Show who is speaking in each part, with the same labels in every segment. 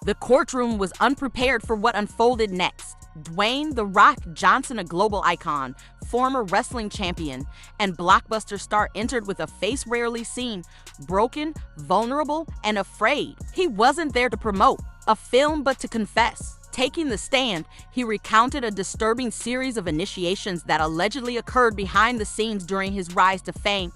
Speaker 1: The courtroom was unprepared for what unfolded next. Dwayne "The Rock" Johnson, a global icon, former wrestling champion, and blockbuster star, entered with a face rarely seen, broken, vulnerable, and afraid. He wasn't there to promote a film but to confess. Taking the stand, he recounted a disturbing series of initiations that allegedly occurred behind the scenes during his rise to fame.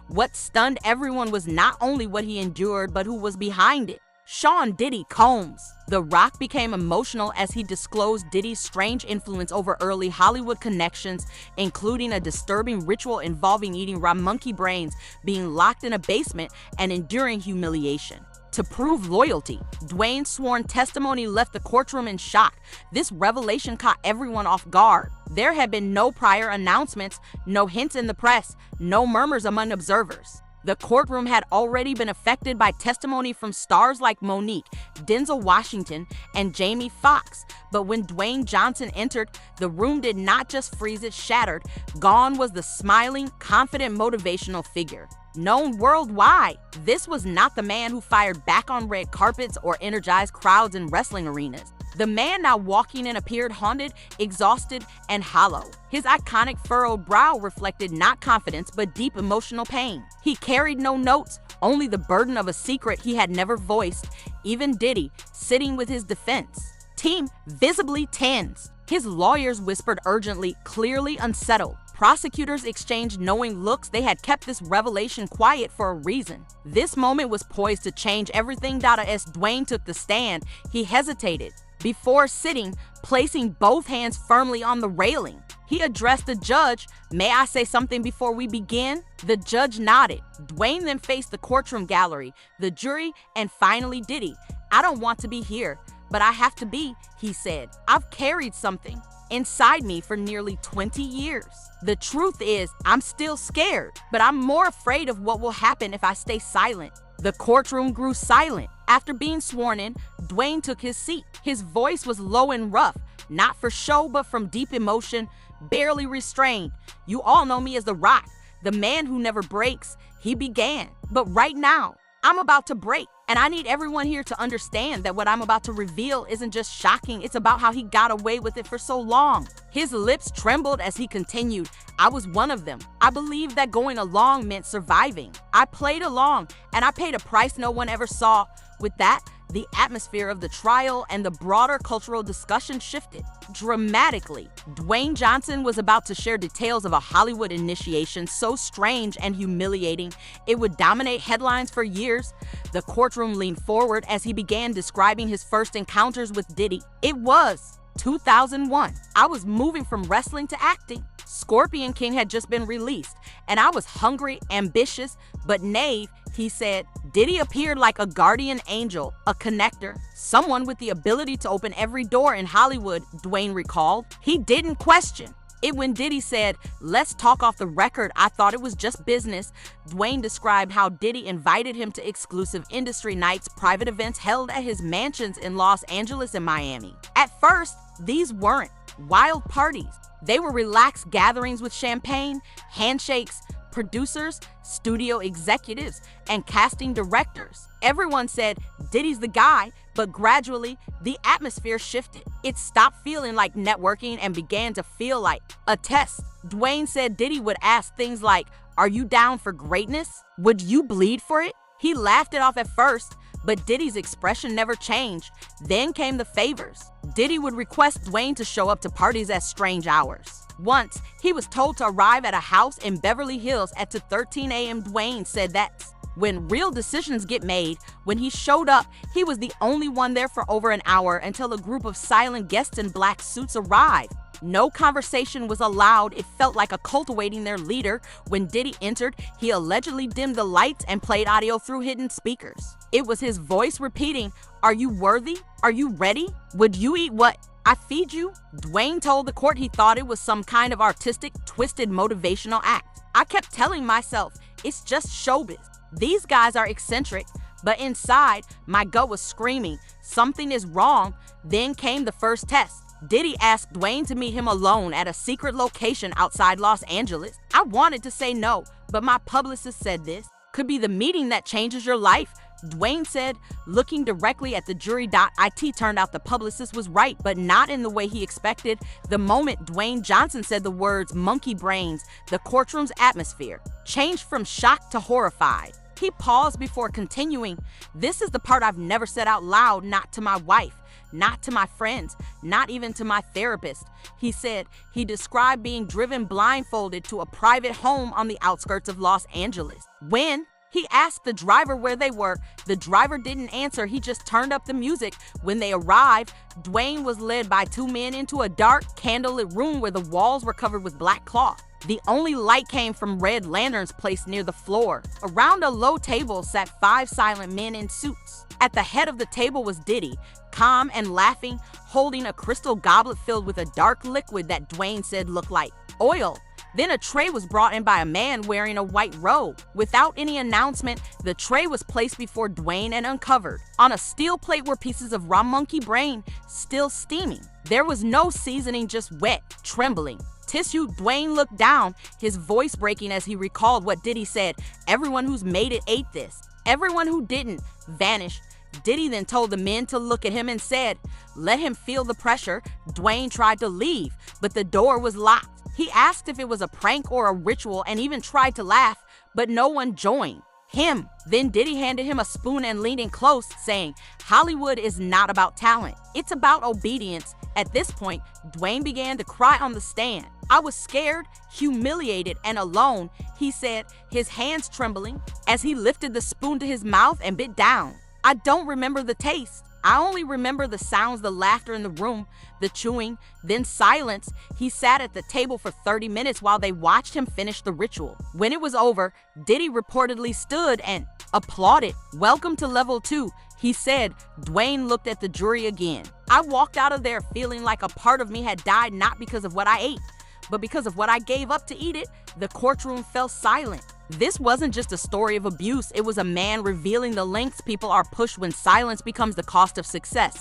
Speaker 1: What stunned everyone was not only what he endured, but who was behind it. Sean "Diddy" Combs. The Rock became emotional as he disclosed Diddy's strange influence over early Hollywood connections, including a disturbing ritual involving eating raw monkey brains, being locked in a basement, and enduring humiliation. To prove loyalty, Dwayne's sworn testimony left the courtroom in shock. This revelation caught everyone off guard. There had been no prior announcements, no hints in the press, no murmurs among observers. The courtroom had already been affected by testimony from stars like Monique, Denzel Washington, and Jamie Foxx. But when Dwayne Johnson entered, the room did not just freeze, it shattered. Gone was the smiling, confident, motivational figure. Known worldwide, this was not the man who fired back on red carpets or energized crowds in wrestling arenas. The man now walking in appeared haunted, exhausted, and hollow. His iconic furrowed brow reflected not confidence but deep emotional pain. He carried no notes, only the burden of a secret he had never voiced. Even Diddy, sitting with his defense team visibly tense. His lawyers whispered urgently, clearly unsettled. Prosecutors exchanged knowing looks. They had kept this revelation quiet for a reason. This moment was poised to change everything. As Dwayne took the stand, he hesitated before sitting, placing both hands firmly on the railing. He addressed the judge. "May I say something before we begin?" The judge nodded. Dwayne then faced the courtroom gallery, the jury, and finally Diddy. "I don't want to be here, but I have to be," he said. "I've carried something inside me for nearly 20 years. The truth is, I'm still scared, but I'm more afraid of what will happen if I stay silent." The courtroom grew silent. After being sworn in, Dwayne took his seat. His voice was low and rough, not for show, but from deep emotion, barely restrained. "You all know me as The Rock, the man who never breaks," he began. "But right now, I'm about to break. And I need everyone here to understand that what I'm about to reveal isn't just shocking, it's about how he got away with it for so long." His lips trembled as he continued. "I was one of them. I believed that going along meant surviving. I played along, and I paid a price no one ever saw." With that, the atmosphere of the trial and the broader cultural discussion shifted dramatically. Dwayne Johnson was about to share details of a Hollywood initiation so strange and humiliating it would dominate headlines for years. The courtroom leaned forward as he began describing his first encounters with Diddy. "It was 2001. I was moving from wrestling to acting. Scorpion King had just been released, and I was hungry, ambitious, but naive," he said. "Diddy appeared like a guardian angel, a connector, someone with the ability to open every door in Hollywood," Dwayne recalled. "He didn't question it when Diddy said, 'Let's talk off the record.' I thought it was just business." Dwayne described how Diddy invited him to exclusive industry nights, private events held at his mansions in Los Angeles and Miami. At first, these weren't wild parties. They were relaxed gatherings with champagne, handshakes, producers, studio executives, and casting directors. Everyone said, "Diddy's the guy," but gradually, the atmosphere shifted. It stopped feeling like networking and began to feel like a test. Dwayne said Diddy would ask things like, "Are you down for greatness? Would you bleed for it?" He laughed it off at first, but Diddy's expression never changed. Then came the favors. Diddy would request Dwayne to show up to parties at strange hours. Once, he was told to arrive at a house in Beverly Hills at 13 a.m. Dwayne said that's when real decisions get made. When he showed up, he was the only one there for over an hour until a group of silent guests in black suits arrived. No conversation was allowed. It felt like a cult awaiting their leader. When Diddy entered, he allegedly dimmed the lights and played audio through hidden speakers. It was his voice repeating, "Are you worthy? Are you ready? Would you eat what I feed you?" Dwayne told the court he thought it was some kind of artistic, twisted motivational act. "I kept telling myself, it's just showbiz. These guys are eccentric." But inside, my gut was screaming, something is wrong. Then came the first test. Diddy asked Dwayne to meet him alone at a secret location outside Los Angeles. I wanted to say no, but my publicist said this could be the meeting that changes your life. Dwayne said, looking directly at the jury. It turned out the publicist was right, but not in the way he expected. The moment Dwayne Johnson said the words monkey brains, the courtroom's atmosphere changed from shocked to horrified. He paused before continuing, "This is the part I've never said out loud, not to my wife, not to my friends, not even to my therapist." He said he described being driven blindfolded to a private home on the outskirts of Los Angeles. When he asked the driver where they were, the driver didn't answer. He just turned up the music. When they arrived, Dwayne was led by two men into a dark, candlelit room where the walls were covered with black cloth. The only light came from red lanterns placed near the floor. Around a low table sat 5 silent men in suits. At the head of the table was Diddy, calm and laughing, holding a crystal goblet filled with a dark liquid that Dwayne said looked like oil. Then a tray was brought in by a man wearing a white robe. Without any announcement, the tray was placed before Dwayne and uncovered. On a steel plate were pieces of raw monkey brain, still steaming. There was no seasoning, just wet, trembling tissue. Dwayne looked down, his voice breaking as he recalled what Diddy said. "Everyone who's made it ate this. Everyone who didn't vanished." Diddy then told the men to look at him and said, "Let him feel the pressure." Dwayne tried to leave, but the door was locked. He asked if it was a prank or a ritual and even tried to laugh, but no one joined him. Then Diddy handed him a spoon and leaned in close, saying, "Hollywood is not about talent. It's about obedience." At this point, Dwayne began to cry on the stand. "I was scared, humiliated, and alone," he said, his hands trembling as he lifted the spoon to his mouth and bit down. "I don't remember the taste. I only remember the sounds, the laughter in the room, the chewing, then silence." He sat at the table for 30 minutes while they watched him finish the ritual. When it was over, Diddy reportedly stood and applauded. "Welcome to level 2, he said. Dwayne looked at the jury again. "I walked out of there feeling like a part of me had died, not because of what I ate, but because of what I gave up to eat it." The courtroom fell silent. This wasn't just a story of abuse, it was a man revealing the lengths people are pushed when silence becomes the cost of success.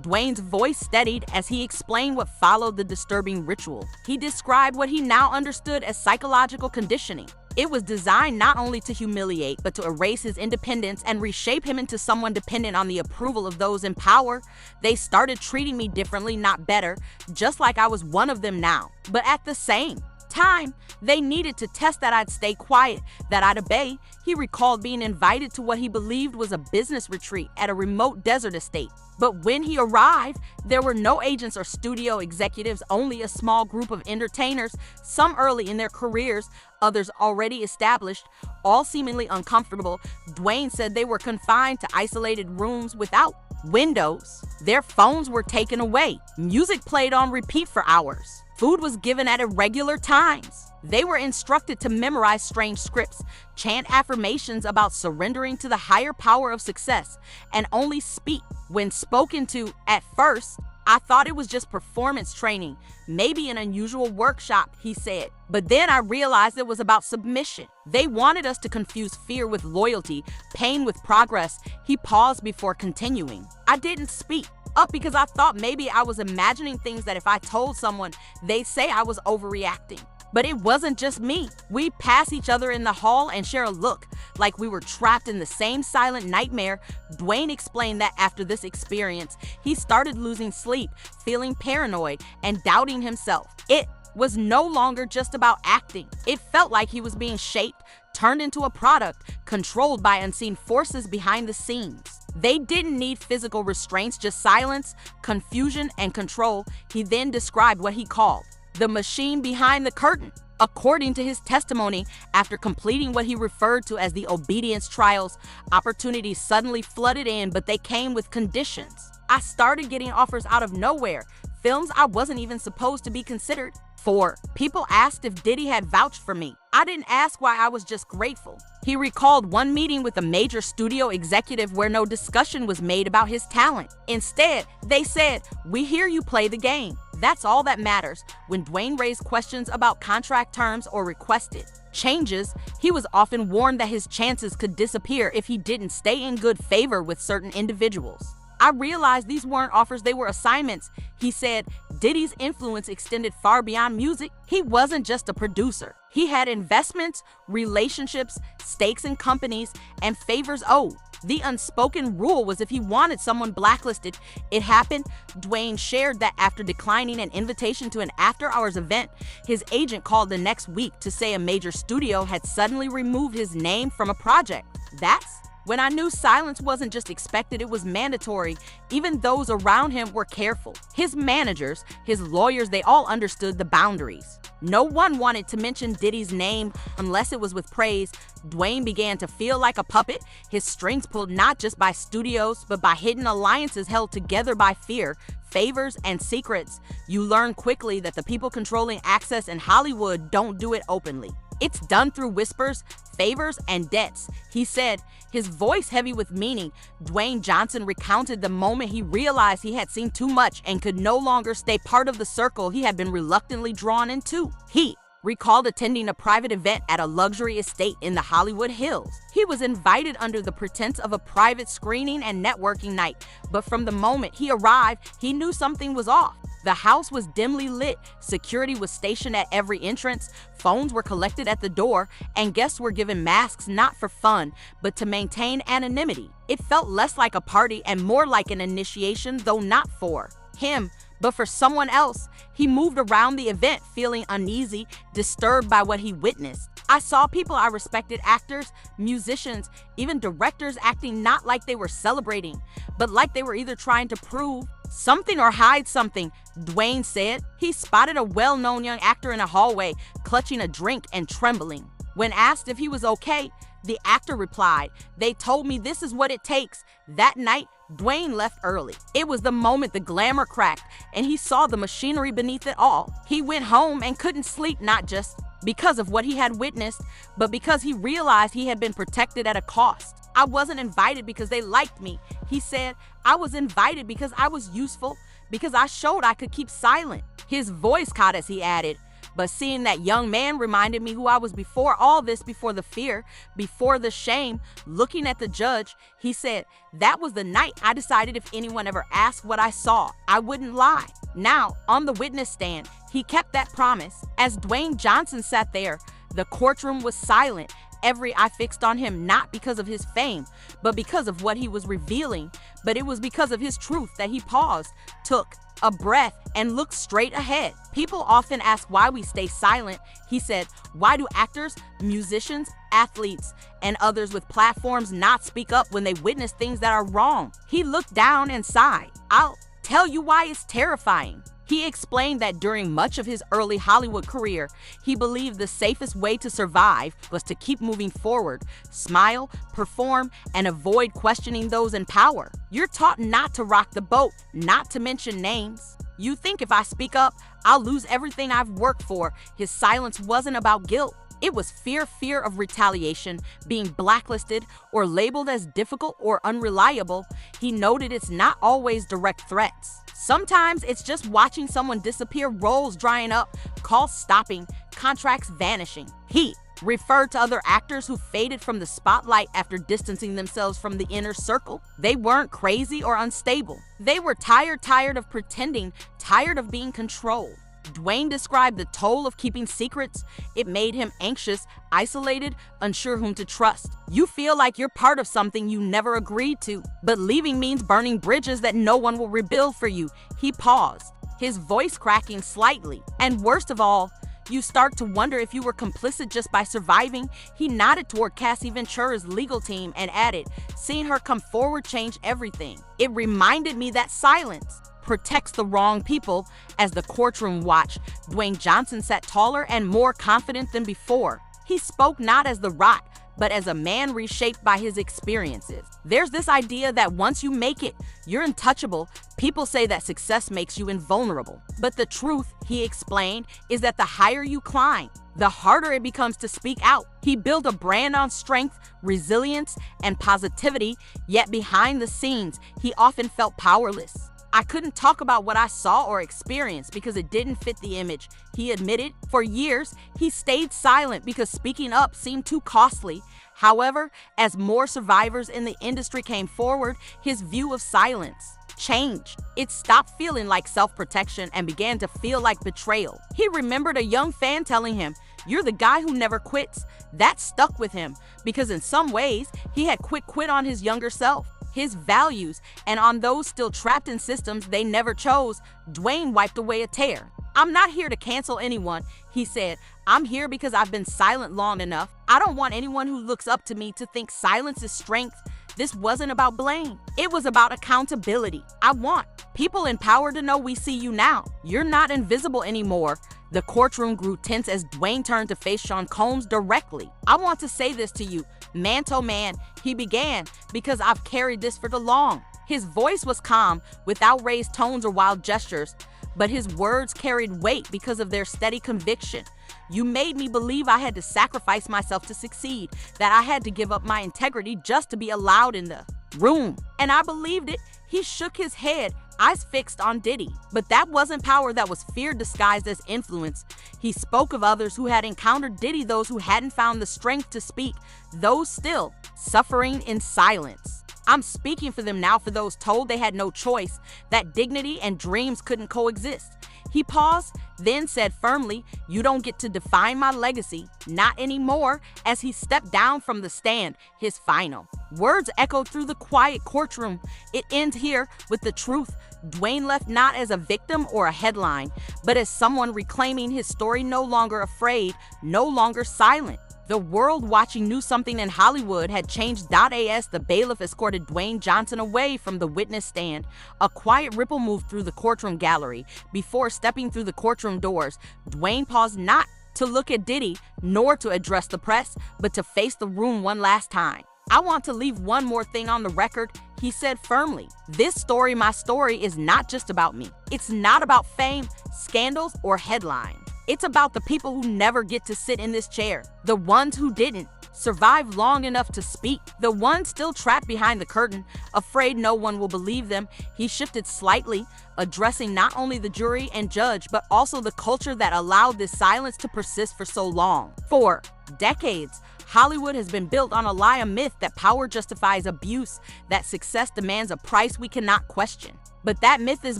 Speaker 1: Dwayne's voice steadied as he explained what followed the disturbing ritual. He described what he now understood as psychological conditioning. It was designed not only to humiliate, but to erase his independence and reshape him into someone dependent on the approval of those in power. "They started treating me differently, not better, just like I was one of them now. But at the same time, they needed to test that I'd stay quiet, that I'd obey." He recalled being invited to what he believed was a business retreat at a remote desert estate. But when he arrived, there were no agents or studio executives, only a small group of entertainers, some early in their careers, others already established, all seemingly uncomfortable. Dwayne said they were confined to isolated rooms without windows. Their phones were taken away. Music played on repeat for hours. Food was given at irregular times. They were instructed to memorize strange scripts, chant affirmations about surrendering to the higher power of success, and only speak when spoken to. "At first, I thought it was just performance training, maybe an unusual workshop," he said. "But then I realized it was about submission. They wanted us to confuse fear with loyalty, pain with progress." He paused before continuing. "I didn't speak up because I thought maybe I was imagining things that if I told someone, they'd say I was overreacting. But it wasn't just me. We pass each other in the hall and share a look, like we were trapped in the same silent nightmare." Dwayne explained that after this experience, he started losing sleep, feeling paranoid, and doubting himself. It was no longer just about acting. It felt like he was being shaped, turned into a product, controlled by unseen forces behind the scenes. They didn't need physical restraints, just silence, confusion, and control. He then described what he called the machine behind the curtain. According to his testimony, after completing what he referred to as the obedience trials, opportunities suddenly flooded in, but they came with conditions. "I started getting offers out of nowhere, films I wasn't even supposed to be considered for. People asked if Diddy had vouched for me. I didn't ask why, I was just grateful." He recalled one meeting with a major studio executive where no discussion was made about his talent. Instead, they said, "We hear you play the game. That's all that matters." When Dwayne raised questions about contract terms or requested changes, he was often warned that his chances could disappear if he didn't stay in good favor with certain individuals. "I realized these weren't offers, they were assignments," he said. Diddy's influence extended far beyond music. He wasn't just a producer. He had investments, relationships, stakes in companies, and favors owed. The unspoken rule was if he wanted someone blacklisted, it happened. Dwayne shared that after declining an invitation to an after-hours event, his agent called the next week to say a major studio had suddenly removed his name from a project. That's when I knew silence wasn't just expected, it was mandatory. Even those around him were careful. His managers, his lawyers, they all understood the boundaries. No one wanted to mention Diddy's name unless it was with praise. Dwayne began to feel like a puppet, his strings pulled not just by studios, but by hidden alliances held together by fear, favors, and secrets. You learn quickly that the people controlling access in Hollywood don't do it openly. It's done through whispers, favors, and debts, he said, his voice heavy with meaning. Dwayne Johnson recounted the moment he realized he had seen too much and could no longer stay part of the circle he had been reluctantly drawn into. He recalled attending a private event at a luxury estate in the Hollywood Hills. He was invited under the pretense of a private screening and networking night, but from the moment he arrived, he knew something was off. The house was dimly lit, security was stationed at every entrance, phones were collected at the door, and guests were given masks not for fun, but to maintain anonymity. It felt less like a party and more like an initiation, though not for him, but for someone else. He moved around the event feeling uneasy, disturbed by what he witnessed. I saw people I respected, actors, musicians, even directors acting not like they were celebrating, but like they were either trying to prove something or hide something, Dwayne said. He spotted a well-known young actor in a hallway, clutching a drink and trembling. When asked if he was okay, the actor replied, "They told me this is what it takes." That night, Dwayne left early. It was the moment the glamour cracked, and he saw the machinery beneath it all. He went home and couldn't sleep, not just because of what he had witnessed, but because he realized he had been protected at a cost. "I wasn't invited because they liked me," he said. "I was invited because I was useful, because I showed I could keep silent." His voice caught as he added, "But seeing that young man reminded me who I was before all this, before the fear, before the shame." Looking at the judge, he said, "That was the night I decided if anyone ever asked what I saw, I wouldn't lie." Now, on the witness stand, he kept that promise. As Dwayne Johnson sat there, the courtroom was silent. Every eye fixed on him, not because of his fame, but because of what he was revealing. But it was because of his truth that he paused, took a breath, and looked straight ahead. "People often ask why we stay silent," he said. "Why do actors, musicians, athletes, and others with platforms not speak up when they witness things that are wrong?" He looked down and sighed. "I'll tell you why it's terrifying." He explained that during much of his early Hollywood career, he believed the safest way to survive was to keep moving forward, smile, perform, and avoid questioning those in power. "You're taught not to rock the boat, not to mention names. You think if I speak up, I'll lose everything I've worked for." His silence wasn't about guilt. It was fear of retaliation, being blacklisted, or labeled as difficult or unreliable. He noted it's not always direct threats. Sometimes it's just watching someone disappear, roles drying up, calls stopping, contracts vanishing. He referred to other actors who faded from the spotlight after distancing themselves from the inner circle. They weren't crazy or unstable. They were tired of pretending, tired of being controlled. Dwayne described the toll of keeping secrets. It made him anxious, isolated, unsure whom to trust. You feel like you're part of something you never agreed to, but leaving means burning bridges that no one will rebuild for you. He paused, his voice cracking slightly. "And worst of all, you start to wonder if you were complicit just by surviving." He nodded toward Cassie Ventura's legal team and added, "Seeing her come forward changed everything. It reminded me that silence protects the wrong people." As the courtroom watched, Dwayne Johnson sat taller and more confident than before. He spoke not as The Rock, but as a man reshaped by his experiences. "There's this idea that once you make it, you're untouchable. People say that success makes you invulnerable. But the truth," he explained, "is that the higher you climb, the harder it becomes to speak out." He built a brand on strength, resilience, and positivity, yet behind the scenes, he often felt powerless. "I couldn't talk about what I saw or experienced because it didn't fit the image," he admitted. For years, he stayed silent because speaking up seemed too costly. However, as more survivors in the industry came forward, his view of silence changed. It stopped feeling like self-protection and began to feel like betrayal. He remembered a young fan telling him, You're the guy who never quits. That stuck with him because in some ways, he had quit on his younger self, his values, and on those still trapped in systems they never chose. Dwayne wiped away a tear. I'm not here to cancel anyone, he said. I'm here because I've been silent long enough. I don't want anyone who looks up to me to think silence is strength. This wasn't about blame. It was about accountability. I want people in power to know we see you now. You're not invisible anymore. The courtroom grew tense as Dwayne turned to face Sean Combs directly. I want to say this to you, man to man, he began, because I've carried this for too long. His voice was calm, without raised tones or wild gestures, but his words carried weight because of their steady conviction. You made me believe I had to sacrifice myself to succeed, that I had to give up my integrity just to be allowed in the room. And I believed it. He shook his head, eyes fixed on Diddy. But that wasn't power, that was fear disguised as influence. He spoke of others who had encountered Diddy, those who hadn't found the strength to speak, those still suffering in silence. I'm speaking for them now, for those told they had no choice, that dignity and dreams couldn't coexist. He paused, then said firmly, "You don't get to define my legacy, not anymore," as he stepped down from the stand, his final words echoed through the quiet courtroom. It ends here with the truth. Dwayne left not as a victim or a headline, but as someone reclaiming his story, no longer afraid, no longer silent. The world watching knew something in Hollywood had changed. As the bailiff escorted Dwayne Johnson away from the witness stand, a quiet ripple moved through the courtroom gallery. Before stepping through the courtroom doors, Dwayne paused, not to look at Diddy, nor to address the press, but to face the room one last time. "I want to leave one more thing on the record," he said firmly. "This story, my story, is not just about me. It's not about fame, scandals, or headlines. It's about the people who never get to sit in this chair, the ones who didn't survive long enough to speak, the ones still trapped behind the curtain, afraid no one will believe them." He shifted slightly, addressing not only the jury and judge, but also the culture that allowed this silence to persist for so long. For decades, Hollywood has been built on a lie, a myth that power justifies abuse, that success demands a price we cannot question. But that myth is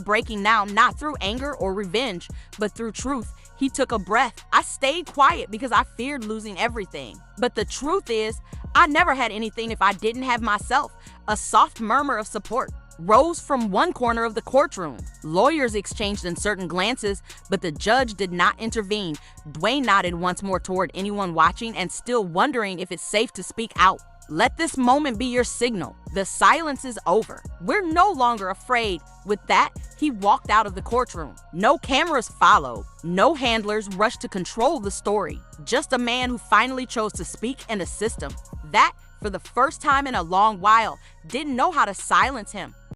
Speaker 1: breaking now, not through anger or revenge, but through truth. He took a breath. "I stayed quiet because I feared losing everything. But the truth is, I never had anything if I didn't have myself." A soft murmur of support rose from one corner of the courtroom. Lawyers exchanged uncertain glances, but the judge did not intervene. Dwayne nodded once more toward anyone watching and still wondering if it's safe to speak out. "Let this moment be your signal. The silence is over. We're no longer afraid." With that, he walked out of the courtroom. No cameras followed. No handlers rushed to control the story. Just a man who finally chose to speak, and a system that, for the first time in a long while, didn't know how to silence him.